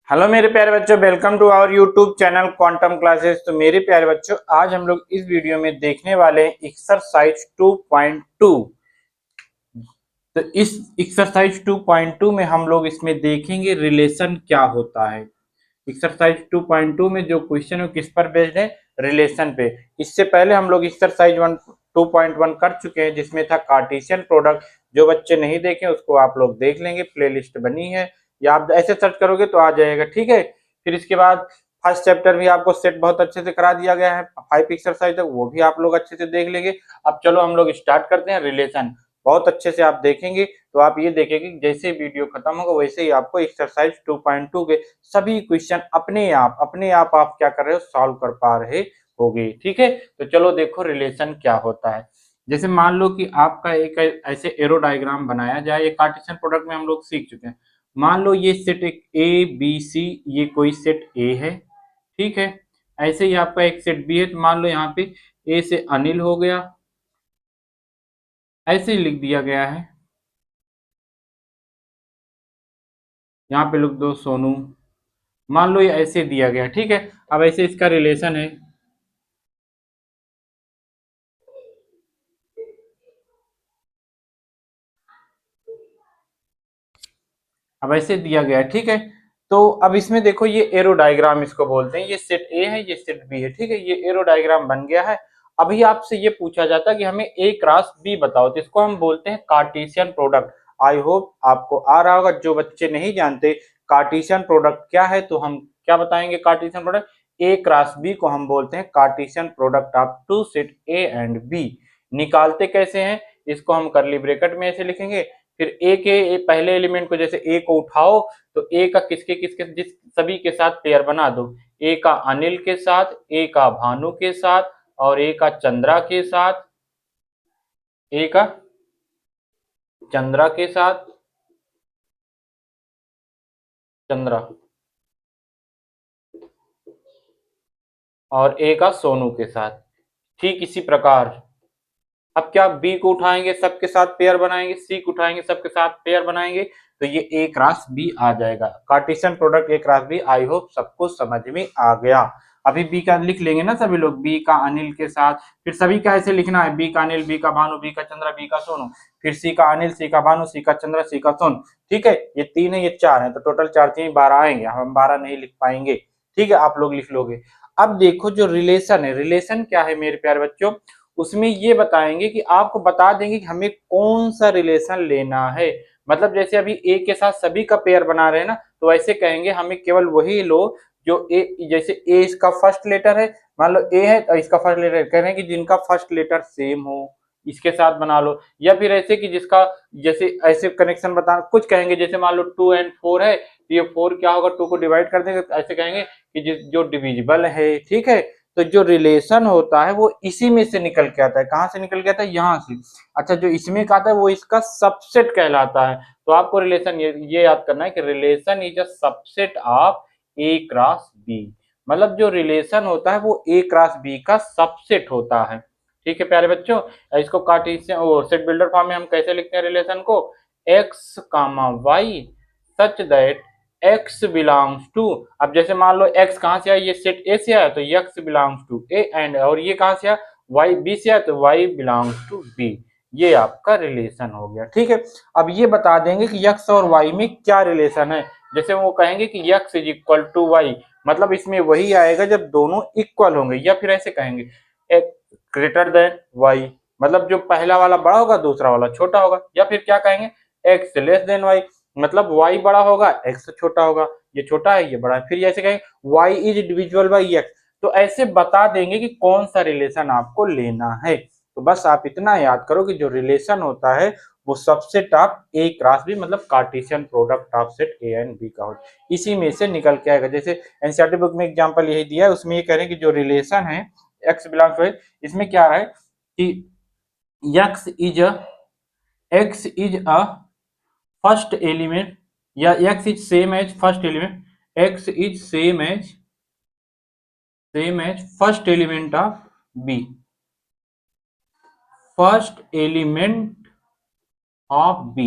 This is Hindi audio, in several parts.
हेलो मेरे प्यारे बच्चों, welcome to our YouTube channel quantum classes. तो मेरे प्यारे बच्चों, आज हम लोग इस वीडियो में देखने वाले हैं एक्सरसाइज 2.2। तो इस एक्सरसाइज 2.2 में हम लोग इसमें देखेंगे रिलेशन क्या होता है। एक्सरसाइज 2.2 में जो क्वेश्चन है किस पर बेस्ड है? रिलेशन पे। इससे पहले हम लोग एक्सरसाइज 2.1 कर चुके हैं जिसमें था कार्टेशियन प्रोडक्ट। जो बच्चे नहीं देखे उसको आप लोग देख लेंगे, प्लेलिस्ट बनी है या आप ऐसे सर्च करोगे तो आ जाएगा, ठीक है। फिर इसके बाद फर्स्ट चैप्टर भी आपको सेट बहुत अच्छे से करा दिया गया है, 5 एक्सरसाइज तक, वो भी आप लोग अच्छे से देख लेंगे। अब चलो हम लोग स्टार्ट करते हैं। रिलेशन बहुत अच्छे से आप देखेंगे तो आप ये देखेंगे जैसे वीडियो खत्म होगा वैसे ही आपको एक्सरसाइज 2.2 के सभी क्वेश्चन अपने आप आप क्या कर रहे हो, सॉल्व कर पा रहे होगे, ठीक है। तो चलो देखो रिलेशन क्या होता है। जैसे मान लो कि आपका एक ऐसे एरो डायग्राम बनाया जाए, ये कार्टेशियन प्रोडक्ट में हम लोग सीख चुके हैं। मान लो ये सेट एक ए बी सी, ये कोई सेट ए है, ठीक है। ऐसे ही आपका एक सेट बी है, तो मान लो यहाँ पे ए से अनिल हो गया, ऐसे ही लिख दिया गया है। यहाँ पे लिख दो सोनू, मान लो ये ऐसे दिया गया, ठीक है। अब ऐसे इसका रिलेशन है, अब ऐसे दिया गया है, ठीक है। तो अब इसमें देखो ये एरो डायग्राम इसको बोलते हैं, ये सेट ए है, ये सेट बी है, ठीक है। ये एरो डायग्राम बन गया है। अभी आपसे ये पूछा जाता है कि हमें ए क्रॉस बी बताओ, तो इसको हम बोलते हैं कार्टेशियन प्रोडक्ट। आई होप आपको आ रहा होगा। जो बच्चे नहीं जानते कार्टेशियन प्रोडक्ट क्या है तो हम क्या बताएंगे। Cartesian product A cross B को हम बोलते हैं Cartesian product of two set A and B. निकालते कैसे हैं, इसको हम करली ब्रैकेट में ऐसे लिखेंगे। फिर ए के पहले एलिमेंट को, जैसे ए को उठाओ तो ए का किसके किसके जिस सभी के साथ पेयर बना दो। ए का अनिल के साथ, ए का भानु के साथ, और ए का चंद्रा के साथ, ए का चंद्रा के साथ, चंद्रा, और ए का सोनू के साथ। ठीक इसी प्रकार अब क्या, बी को उठाएंगे सबके साथ पेयर बनाएंगे, सी को उठाएंगे सबके साथ पेयर बनाएंगे, तो ये ए क्रॉस बी आ जाएगा। Cartesian product A cross B. I hope सबको समझ में आ गया। अभी बी का लिख लेंगे ना सभी लोग, बी का अनिल के साथ, फिर सभी का ऐसे लिखना है, बी का अनिल, बी का भानु, बी का चंद्रा, बी का सोनू, फिर सी का अनिल, सी का भानु, सी का चंद्रा, सी का सोनू, ठीक है। ये 3 है, ये 4 है, तो टोटल 4 3 12 आएंगे। हम 12 नहीं लिख पाएंगे, ठीक है, आप लोग लिख लोगे। अब देखो जो रिलेशन है, रिलेशन क्या है मेरे प्यारे बच्चों, उसमें ये बताएंगे कि आपको बता देंगे कि हमें कौन सा रिलेशन लेना है। मतलब जैसे अभी ए के साथ सभी का पेयर बना रहे हैं ना, तो ऐसे कहेंगे हमें केवल वही लो जो ए, जैसे ए इसका फर्स्ट लेटर है, मान लो ए है तो इसका फर्स्ट लेटर कह रहे हैं कि जिनका फर्स्ट लेटर सेम हो इसके साथ बना लो। या फिर ऐसे कि जिसका, जैसे ऐसे कनेक्शन बता कुछ कहेंगे, जैसे मान लो 2 एंड 4 है तो ये 4 क्या होगा, 2 को डिवाइड कर देंगे, तो ऐसे कहेंगे कि जो डिविजिबल है, ठीक है। तो जो रिलेशन होता है वो इसी में से निकल के आता है। कहाँ से निकल के आता है? यहाँ से। अच्छा, जो इसमें का आता है वो इसका सबसेट कहलाता है। तो आपको रिलेशन ये याद करना है कि relation is a subset of A cross B. मतलब जो रिलेशन होता है वो ए क्रॉस बी का सबसेट होता है, ठीक है प्यारे बच्चों। इसको कार्टेशियन और सेट बिल्डर फॉर्म में हम कैसे लिखते हैं रिलेशन को, x comma y such that x belongs to. अब जैसे मान लो x कहां से आया, ये सेट ए से आया तो x belongs to A, and और ये कहां से आया, y b से आया तो y बिलोंग्स टू b। ये आपका रिलेशन हो गया, ठीक है। अब ये बता देंगे कि x और y में क्या रिलेशन है। जैसे वो कहेंगे कि x is equal to y, मतलब इसमें वही आएगा जब दोनों इक्वल होंगे। या फिर ऐसे कहेंगे x ग्रेटर देन y, मतलब जो पहला वाला बड़ा होगा दूसरा वाला छोटा होगा। या फिर क्या कहेंगे, x लेस देन y, मतलब y बड़ा होगा x छोटा होगा, ये छोटा है ये बड़ा है। फिर ऐसे कहेंगे y is divisible by x। तो ऐसे बता देंगे कि कौन सा रिलेशन आपको लेना है। तो बस आप इतना याद करो कि जो रिलेशन होता है वो subset of A cross B, मतलब Cartesian product of set A and B का हो, इसी में से निकल के आएगा। जैसे एनसीईआरटी बुक में एग्जांपल यही दिया है, उसमें ये कह रहे हैं कि जो रिलेशन है x बिलोंग्स टू, इसमें क्या है कि x is a first element, या x is same as first element, x is same as first element of b, first element of b,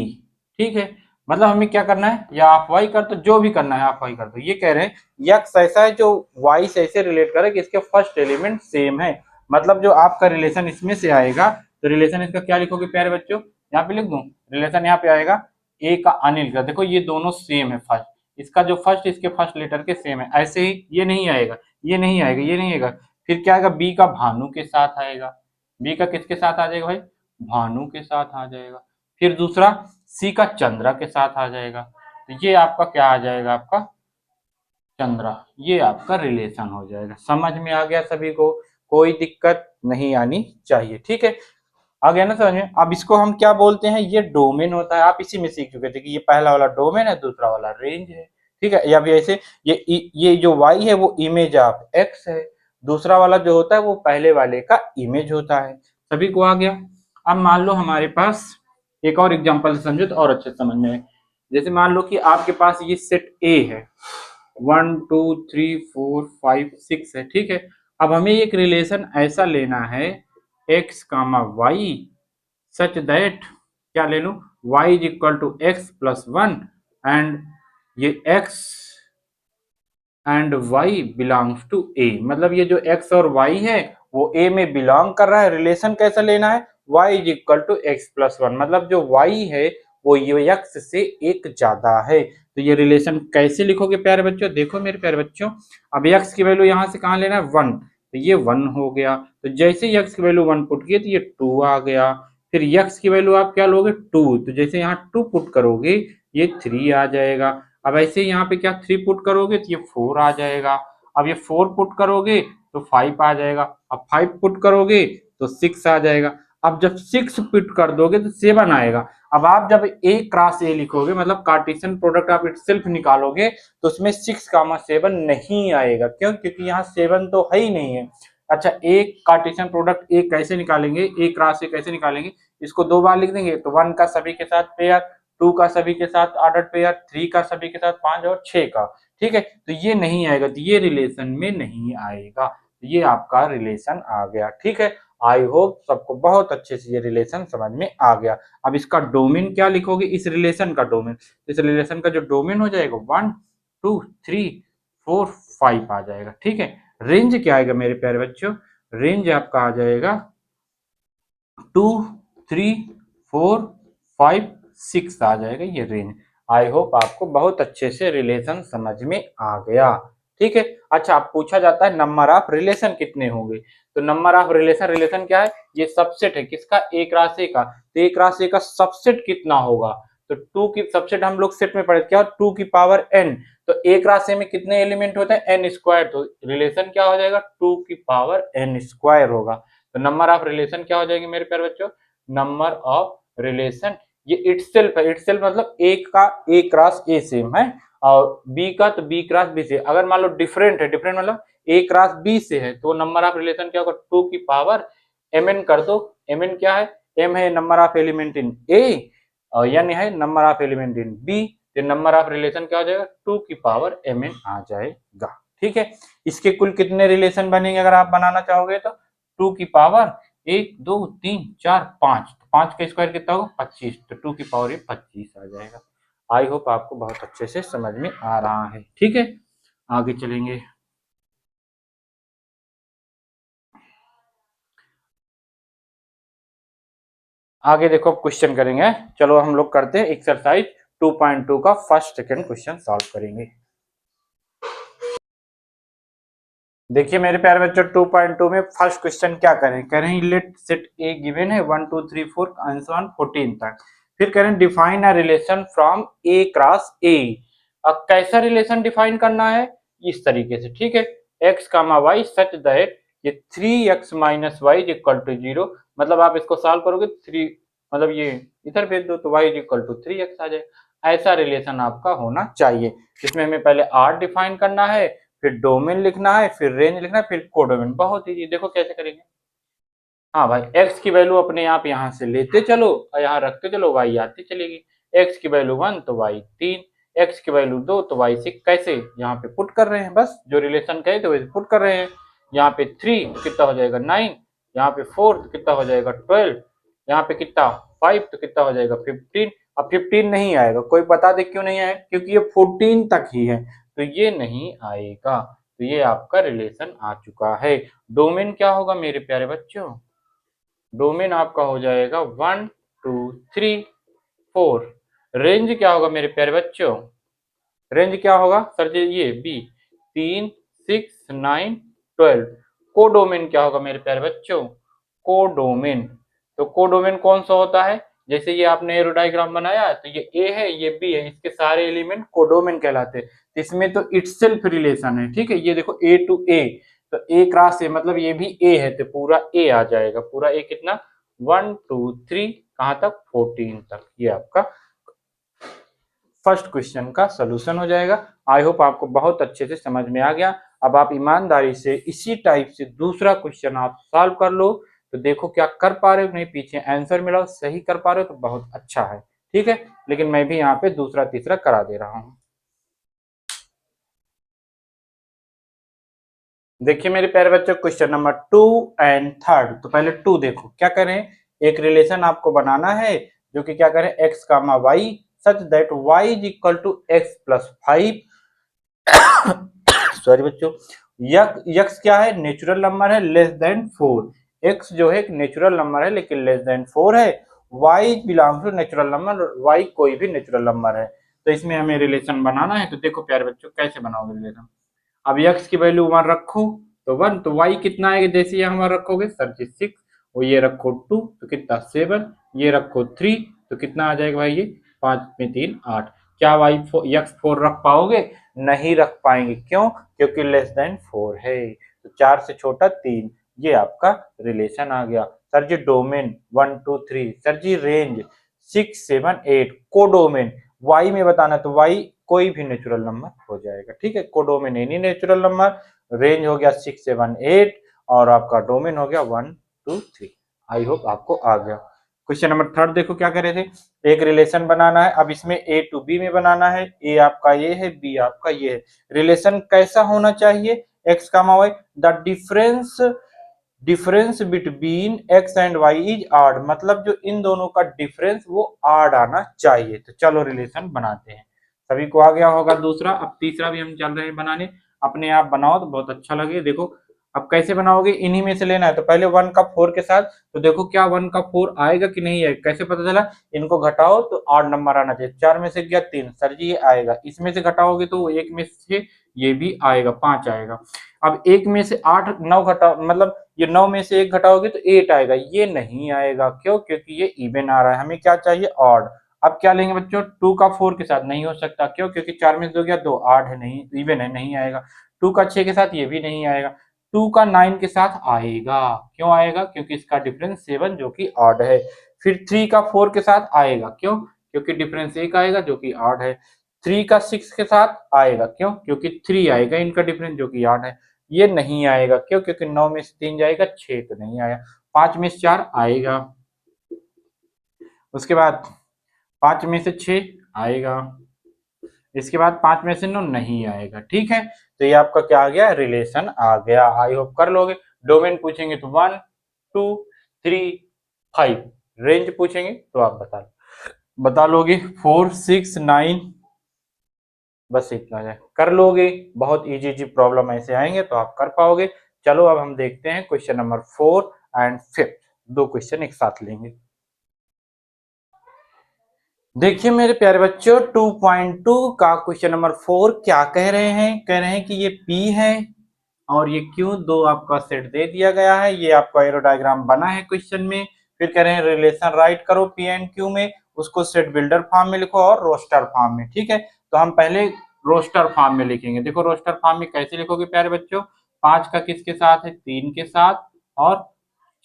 ठीक है। मतलब हमें क्या करना है, या आप वाई कर दो, जो भी करना है आप वाई कर दो। ये कह रहे हैं यक्स ऐसा है जो वाई से ऐसे रिलेट करे कि इसके फर्स्ट एलिमेंट सेम है। मतलब जो आपका रिलेशन इसमें से आएगा, तो रिलेशन इसका क्या लिखोगे प्यारे बच्चों, यहाँ पे लिख दूं रिलेशन, यहाँ पे आएगा ए का अनिल का, देखो ये दोनों सेम है, फर्स्ट इसका जो फर्स्ट इसके फर्स्ट लेटर के सेम है। ऐसे ही ये नहीं आएगा, ये नहीं आएगा, ये नहीं आएगा, फिर क्या आएगा, बी का भानु के साथ आएगा। बी का किसके साथ आ जाएगा भाई, भानु के साथ आ जाएगा। फिर दूसरा सी का चंद्रा के साथ आ जाएगा। तो ये आपका क्या आ जाएगा, आपका चंद्रा, ये आपका रिलेशन हो जाएगा। समझ में आ गया सभी को, कोई दिक्कत नहीं आनी चाहिए, ठीक है, आ गया ना समझ में। अब इसको हम क्या बोलते हैं, ये डोमेन होता है, आप इसी में सीख चुके थे कि ये पहला वाला डोमेन है, दूसरा वाला रेंज है, ठीक है। या फिर ऐसे ये जो y है वो इमेज ऑफ x है, दूसरा वाला जो होता है वो पहले वाले का इमेज होता है। सभी को आ गया। अब मान लो हमारे पास एक और एग्जांपल से समझो तो और अच्छे समझ में आए। जैसे मान लो कि आपके पास ये सेट A है, 1 2 3 4 5 6 है, ठीक है। अब हमें एक रिलेशन ऐसा लेना है x comma y such that, क्या ले लूं, y is equal to x plus 1 and ये x and y belongs to a। मतलब ये जो x और y है वो a में बिलोंग कर रहा है। रिलेशन कैसा लेना है, y is equal to x plus 1, मतलब जो y है वो ये x से एक ज्यादा है। तो ये रिलेशन कैसे लिखोगे प्यारे बच्चों, देखो मेरे प्यारे बच्चों, अब x की वैल्यू यहाँ से कहाँ लेना है, 1, तो ये 1 हो गया। तो जैसे ही x की वैल्यू 1 पुट किए तो ये 2 आ गया। फिर x की वैल्यू आप क्या लोगे, 2, तो जैसे यहाँ 2 पुट करोगे ये 3 आ जाएगा। अब ऐसे यहाँ पे क्या 3 पुट करोगे तो ये 4 आ जाएगा। अब ये 4 पुट करोगे तो 5 आ जाएगा। अब 5 पुट करोगे तो 6 आ जाएगा। अब जब 6 पुट कर दोगे तो 7 आएगा। अब आप जब a क्रॉस a लिखोगे, मतलब कार्टेशियन प्रोडक्ट आप इटसेल्फ निकालोगे, तो उसमें 6,7 नहीं आएगा। क्यों, क्योंकि यहाँ 7 तो है ही नहीं है। अच्छा, एक कार्टेशियन प्रोडक्ट a कैसे निकालेंगे, a क्रॉस a कैसे निकालेंगे, इसको 2 बार लिख देंगे, तो 1 का सभी के साथ पेयर, 2 का सभी के साथ ऑर्डर पेयर, 3 का सभी के साथ 5 और 6 का, ठीक है। तो ये नहीं आएगा, तो ये रिलेशन में नहीं आएगा। तो ये आपका रिलेशन आ गया, ठीक है। आई होप सबको बहुत अच्छे से ये रिलेशन समझ में आ गया। अब इसका डोमेन क्या लिखोगे, इस रिलेशन का डोमेन, इस रिलेशन का जो डोमेन हो जाएगा 1 2 3 4 5 आ जाएगा, ठीक है। रेंज क्या आएगा मेरे प्यारे बच्चों, रेंज आपका आ जाएगा 2 3 4 5 6 आ जाएगा ये रेंज। आई होप आपको बहुत अच्छे से रिलेशन समझ में आ गया, ठीक है। अच्छा, आप पूछा जाता है नंबर ऑफ रिलेशन कितने होंगे, तो नंबर ऑफ रिलेशन, रिलेशन क्या है, ये सबसेट है किसका, ए क्रॉस ए का, तो ए क्रॉस ए का सबसेट कितना होगा, तो 2 की सबसेट हम लोग सेट में पढ़े क्या, 2 की पावर n, तो ए क्रॉस ए में कितने एलिमेंट होते हैं, n स्क्वायर, तो रिलेशन क्या हो जाएगा, 2 की पावर n स्क्वायर होगा। तो नंबर ऑफ रिलेशन क्या हो जाएंगे मेरे प्यारे बच्चों, नंबर ऑफ रिलेशन, ये इटसेल्फ है, इटसेल्फ मतलब एक का ए क्रॉस ए सेम है, और बी का तो बी क्रॉस बी से। अगर मान लो डिफरेंट है, डिफरेंट मतलब ए क्रॉस बी से है, तो नंबर ऑफ रिलेशन क्या होगा, 2 की पावर mn कर दो। mn क्या है, m है number of element in A और n है number of element in B, तो नंबर ऑफ रिलेशन क्या हो जाएगा, 2 की पावर mn आ जाएगा, ठीक है। इसके कुल कितने रिलेशन बनेंगे अगर आप बनाना चाहोगे, तो 2 की पावर 1 2 3 4 5, 5 का स्क्वायर कितना होगा 25, तो 2 की पावर ये 25 आ जाएगा। आई होप आपको बहुत अच्छे से समझ में आ रहा है, ठीक है। आगे चलेंगे, आगे देखो क्वेश्चन करेंगे। चलो हम लोग करते हैं एक्सरसाइज 2.2 का फर्स्ट सेकंड क्वेश्चन सॉल्व करेंगे। देखिए मेरे प्यारे बच्चों 2.2 में फर्स्ट क्वेश्चन क्या करें, कह रहे हैं लेट सेट ए गिवन है 1 2 3 4 आंसर 14 तक, फिर कह रहे हैं define a relation from A cross ए। अब कैसा रिलेशन डिफाइन करना है, इस तरीके से, ठीक है, x comma y such that ये 3x minus y is equal to 0, मतलब आप इसको सॉल्व करोगे 3, मतलब ये इधर भेज दो तो y is equal to 3x आ जाए। ऐसा रिलेशन आपका होना चाहिए, जिसमें हमें पहले r डिफाइन करना है, फिर डोमेन लिखना है, फिर रेंज लिखना है, फिर कोडोमेन। बहुत इजी, देखो कैसे करेंगे। हाँ भाई, x की वैल्यू अपने आप यहाँ से लेते चलो और यहाँ रखते चलो, y आती चलेगी। x की वैल्यू 1 तो y 3, x की वैल्यू 2 तो y 6, कैसे यहाँ पे पुट कर रहे हैं, बस जो रिलेशन कहे थे वैसे पुट कर रहे हैं। यहाँ पे 3 तो कितना हो जाएगा 9, यहाँ पे 4 तो कितना हो जाएगा 12, यहाँ पे कितना 5 तो कितना हो जाएगा 15। अब 15 नहीं आएगा, कोई बता दे क्यों नहीं आएगा, क्योंकि ये 14 तक ही है, तो ये नहीं आएगा। तो ये आपका रिलेशन आ चुका है। डोमेन क्या होगा मेरे प्यारे बच्चों, डोमेन आपका हो जाएगा 1 2 3 4। रेंज क्या होगा मेरे प्यारे बच्चों, रेंज क्या होगा सर जी, ये बी 3 6 9 12। कोडोमेन क्या होगा मेरे प्यारे बच्चों, कोडोमेन। तो कोडोमेन कौन सा होता है, जैसे ये आपने एरो डायग्राम बनाया तो ये ए है ये बी है, इसके सारे एलिमेंट कोडोमेन कहलाते हैं। इसमें तो इटसेल्फ रिलेशन है, ठीक है। ये देखो ए टू ए, तो ए क्रॉस ए मतलब ये भी ए है, तो पूरा ए आ जाएगा। पूरा ए कितना, 1 2 3 कहाँ तक, 14 तक। ये आपका फर्स्ट क्वेश्चन का सलूशन हो जाएगा। आई होप आपको बहुत अच्छे से समझ में आ गया। अब आप ईमानदारी से इसी टाइप से दूसरा क्वेश्चन आप सॉल्व कर लो, तो देखो क्या कर पा रहे हो, नहीं पीछे आंसर मिला, सही कर पा रहे हो तो बहुत अच्छा है, ठीक है। लेकिन मैं भी यहाँ पे दूसरा तीसरा करा दे रहा हूँ। देखिए मेरे प्यारे बच्चों, क्वेश्चन नंबर 2 एंड 3। तो पहले 2 देखो क्या करें, एक रिलेशन आपको बनाना है जो कि क्या करें, x comma y such that y is equal to x plus 5। Sorry बच्चों, यक्स क्या है, नेचुरल नंबर है, लेस देन 4। x जो है एक नेचुरल नंबर है लेकिन लेस देन 4 है। y belongs to natural number, y कोई भी नेचुरल नंबर है। तो इसमें हमें रिलेशन बनाना है, तो देखो प्यारे बच्चों कैसे बनाओगे रिलेशन। अब x की वैल्यू 1 रखो तो 1, तो y कितना आएगा, जैसे यहाँ 1 रखोगे सर जी 6, और ये रखो 2 तो कितना 7, ये रखो 3 तो कितना आ जाएगा भाई, ये 5 में 3 8। क्या y x 4 रख पाओगे, नहीं रख पाएंगे, क्यों, क्योंकि लेस देन 4 है। तो 4 से छोटा 3, ये आपका रिलेशन आ गया। सर जी डोमेन 1 2 3, सर जी रेंज 6 7 8। कोडोमेन y में बताना, तो y कोई भी नेचुरल नंबर हो जाएगा, ठीक है। Codomain any natural number, range हो गया 6 7 8, और आपका डोमेन हो गया 1 2 3। आई होप आपको आ गया। क्वेश्चन नंबर 3 देखो क्या करे थे, एक रिलेशन बनाना है। अब इसमें ए टू बी में बनाना है, ए आपका ये है, बी आपका ये है। रिलेशन कैसा होना चाहिए, x comma y, the difference between x and y is odd, मतलब जो इन दोनों का डिफरेंस वो ऑड आना चाहिए। तो चलो रिलेशन बनाते हैं, सभी को आ गया होगा दूसरा। अब तीसरा भी हम चल रहे हैं बनाने, अपने आप बनाओ तो बहुत अच्छा लगे। देखो अब कैसे बनाओगे, इन्हीं में से लेना है। तो पहले 1 का 4 के साथ, तो देखो क्या 1 का 4 आएगा कि नहीं आएगा, कैसे पता चला, इनको घटाओ तो ऑड नंबर आना चाहिए। 4 में से गया 3, सर जी ये आएगा। इसमें से घटाओगे तो 1 में से ये भी आएगा, 5 आएगा। अब 1 में से 8 9 घटा, मतलब ये 9 में से 1 घटाओगे तो 8 आएगा, ये नहीं आएगा, क्यों, क्योंकि ये इवन आ रहा है, हमें क्या चाहिए, ऑड। अब क्या लेंगे बच्चों, 2 का 4 के साथ, नहीं हो सकता, क्यों, क्योंकि 4 में से 2 गया 2, 8 है, नहीं इवन है, नहीं आएगा। 2 का 6 के साथ, ये भी नहीं आएगा। 2 का 9 के साथ आएगा, क्यों आएगा, क्योंकि इसका डिफरेंस 7 जो कि ऑड है। फिर 3 का 4 के साथ आएगा, क्यों, क्योंकि डिफरेंस 1 आएगा जो कि ऑड है। 3 का 6 के साथ आएगा, क्यों, क्योंकि 3 आएगा इनका डिफरेंस जो कि ऑड है। ये नहीं आएगा, क्यों, क्योंकि 9 में से 3 जाएगा 6 तो नहीं आया। 5 में से 4 आएगा, उसके बाद 5 में से 6 आएगा, इसके बाद 5 में से 9 नहीं आएगा, ठीक है। तो ये आपका क्या आ गया, रिलेशन आ गया। आई होप कर लोगे। डोमेन पूछेंगे तो 1 2 3 5, रेंज पूछेंगे तो आप बता लोगे 4 6 9, बस इतना है, कर लोगे। बहुत इजी इजी प्रॉब्लम ऐसे आएंगे तो आप कर पाओगे। चलो अब हम देखते हैं क्वेश्चन नंबर 4 एंड 5, दो क्वेश्चन एक साथ लेंगे। देखिए मेरे प्यारे बच्चों, 2.2 का क्वेश्चन नंबर 4 क्या कह रहे हैं, कह रहे हैं कि ये P है और ये Q, दो आपका सेट दे दिया गया है। ये आपका एरो डायग्राम बना है क्वेश्चन में। फिर कह रहे हैं रिलेशन राइट करो P एंड Q में, उसको सेट बिल्डर फॉर्म में लिखो और रोस्टर फॉर्म में, ठीक है। तो हम पहले रोस्टर फॉर्म में लिखेंगे। देखो रोस्टर फॉर्म में कैसे लिखोगे प्यारे बच्चों, 5 का किसके साथ है, 3 के साथ, और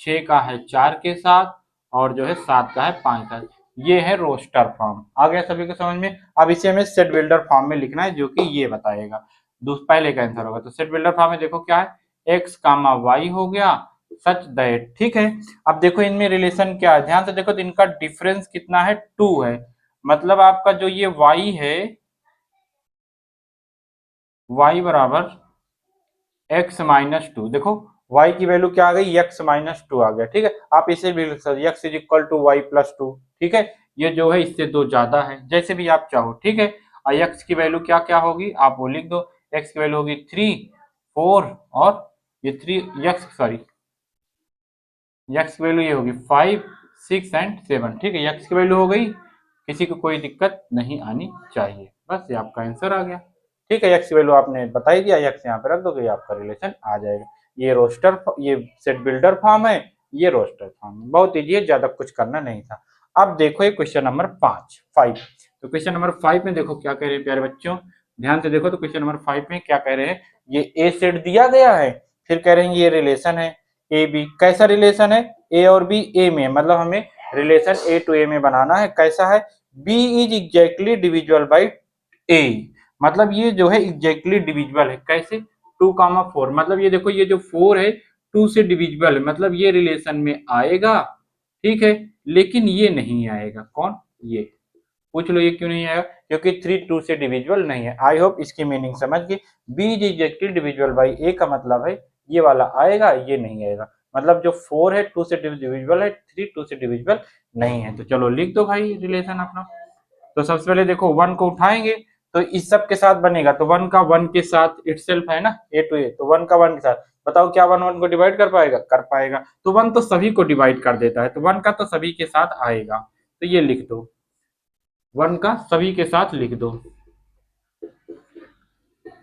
6 का है 4 के साथ, और जो है 7 का है 5 का। ये है रोस्टर फॉर्म, आ गया सभी को समझ में। अब इसे हमें सेट बिल्डर फॉर्म में लिखना है जो कि ये बताएगा, पहले का आंसर होगा। तो सेट बिल्डर फॉर्म में देखो क्या है, एक्स कामा वाई हो गया सच दैट, ठीक है। अब देखो इनमें रिलेशन क्या है, ध्यान से देखो तो इनका डिफरेंस कितना है, 2 है। मतलब आपका जो ये y है, y बराबर x माइनस 2, देखो y की वैल्यू क्या आ गई, x माइनस 2 आ गया, ठीक है। आप इसे भी लिख सकते, x is equal to y plus 2, ठीक है। ये जो है इससे 2 ज्यादा है, जैसे भी आप चाहो, ठीक है। और x की वैल्यू क्या क्या होगी आप वो लिख दो। x की वैल्यू होगी 3, 4 और ये 3 x सॉरी x की वैल्यू ये होगी 5, 6 एंड 7, ठीक है। x की वैल्यू हो गई, किसी को कोई दिक्कत नहीं आनी चाहिए, बस ये आपका आंसर आ गया, ठीक है। x की वैल्यू आपने बता ही दिया, x यहाँ पे रख दोगे, आपका रिलेशन आ जाएगा। ये रोस्टर, ये सेट बिल्डर फॉर्म है, ये रोस्टर फॉर्म है, बहुत ईजी है, ज्यादा कुछ करना नहीं था। अब देखो ये क्वेश्चन नंबर 5, तो क्वेश्चन नंबर 5 में देखो क्या कह रहे हैं प्यारे बच्चों, ध्यान से देखो। तो क्वेश्चन नंबर 5 में क्या कह रहे हैं, ये ए सेट दिया गया है, फिर कह रहे हैं ये रिलेशन है ए बी। कैसा रिलेशन है, ए और बी ए में, मतलब हमें रिलेशन ए टू ए में बनाना है। कैसा है, B is exactly divisible by A, मतलब ये जो है एग्जैक्टली डिविजिबल है। कैसे, 2,4, मतलब ये देखो ये जो 4 है 2 से डिविजिबल है, मतलब ये रिलेशन में आएगा, ठीक है। लेकिन ये नहीं आएगा, कौन, ये पूछ लो ये क्यों नहीं आएगा, क्योंकि 3 2 से डिविजिबल नहीं है। आई होप इसकी मीनिंग समझ गए। B is exactly divisible by A का मतलब है ये वाला आएगा, ये नहीं आएगा, मतलब जो 4 है 2 से डिविजिबल है, 3 2 से डिविजिबल नहीं है। तो चलो लिख दो भाई रिलेशन अपना। तो सबसे पहले देखो 1 को उठाएंगे तो इस सब के साथ बनेगा, तो 1 का 1 के साथ इटसेल्फ है ना, ए टू ए, तो 1 का 1 के साथ, बताओ क्या 1 1 को डिवाइड कर पाएगा, कर पाएगा। तो 1 तो सभी को डिवाइड कर देता है, तो 1 का तो सभी के साथ आएगा, तो ये लिख दो, 1 का सभी के साथ लिख दो,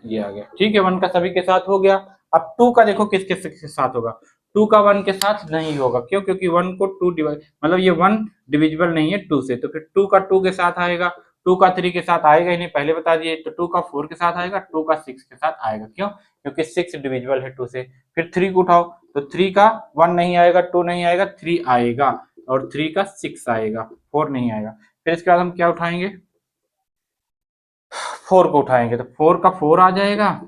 ये आ गया, ठीक है। 1 का सभी के साथ हो गया। अब 2 का देखो किसके साथ होगा, 2 का 1 के साथ नहीं होगा, क्यों, क्योंकि 1 को 2 डिवाइड, मतलब ये 1 डिविजिबल नहीं है 2 से, तो फिर 2 का 2 के साथ आएगा, 2 का 3 के साथ आएगा ही नहीं, पहले बता दिए। तो 2 का 4 के साथ आएगा, 2 का 6 के साथ आएगा, क्यों, क्योंकि 6 डिविजिबल है 2 से। फिर 3 को उठाओ, तो 3 का 1 नहीं आएगा, 2 नहीं आएगा, 3 आएगा, और 3 का 6 आएगा, 4 नहीं आएगा। फिर इसके बाद हम क्या उठाएंगे, 4 को उठाएंगे, तो 4 का 4 आ जाएगा,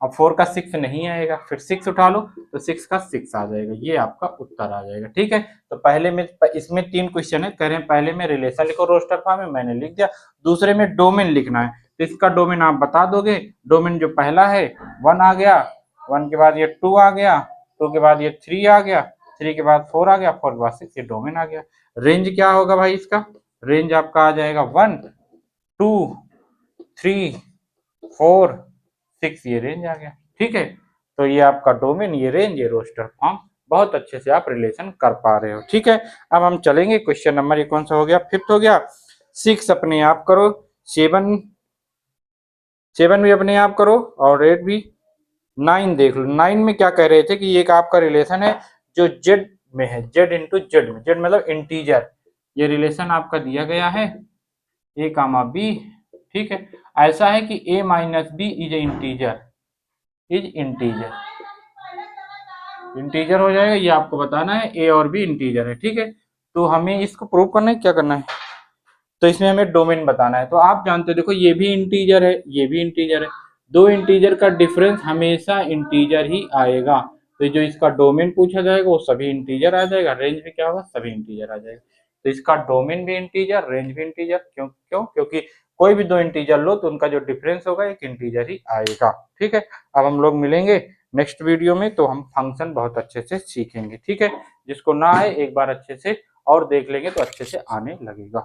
अब 4 का 6 नहीं आएगा, फिर 6 उठा लो तो 6 का 6 आ जाएगा, ये आपका उत्तर आ जाएगा, ठीक है। तो पहले में इसमें 3 क्वेश्चन है, कह रहे हैं पहले में रिलेशन लिखो रोस्टर फॉर्म में, मैंने लिख दिया। दूसरे में डोमेन लिखना है, तो इसका डोमेन आप बता दोगे। डोमेन जो पहला है 1 आ गया, 1 के बाद ये 2 आ गया, 2 के बाद ये 3 आ गया, 3 के बाद 4 आ गया, 4 के बाद 6, ये डोमेन आ गया। रेंज क्या होगा भाई इसका, रेंज आपका आ जाएगा 1 2 3 4 6, ये रेंज आ गया, ठीक है। तो ये आपका डोमेन, ये रेंज, ये रोस्टर फॉर्म, बहुत अच्छे से आप रिलेशन कर पा रहे हो, ठीक है। अब हम चलेंगे क्वेश्चन नंबर, ये कौन सा हो गया, 5th हो गया। 6 अपने आप करो, 7 भी अपने आप करो, और 8 भी। 9 देख लो, 9 में क्या कह रहे थे कि ये एक आपका रिलेशन है जो जेड में है, जेड इंटू जेड में, जेड मतलब इंटीजर, ये रिलेशन आपका दिया गया है ए कामा बी, ठीक है। ऐसा है कि a minus B is integer, integer हो जाएगा, ये आपको बताना है a और b इंटीजर है, ठीक है। तो हमें इसको प्रूव करना है, क्या करना है, तो इसमें हमें डोमेन बताना है। तो आप जानते हो, देखो ये भी इंटीजर है, ये भी इंटीजर है, दो इंटीजर का डिफरेंस हमेशा इंटीजर ही आएगा, तो जो इसका डोमेन पूछा जाएगा वो सभी इंटीजर आ जाएगा, रेंज भी क्या होगा, सभी इंटीजर आ जाएगा। तो इसका डोमेन भी इंटीजर, रेंज भी इंटीजर, क्यों, क्योंकि कोई भी दो इंटीजर लो तो उनका जो डिफरेंस होगा एक इंटीजर ही आएगा, ठीक है। अब हम लोग मिलेंगे नेक्स्ट वीडियो में, तो हम फंक्शन बहुत अच्छे से सीखेंगे, ठीक है। जिसको ना आए एक बार अच्छे से और देख लेंगे तो अच्छे से आने लगेगा।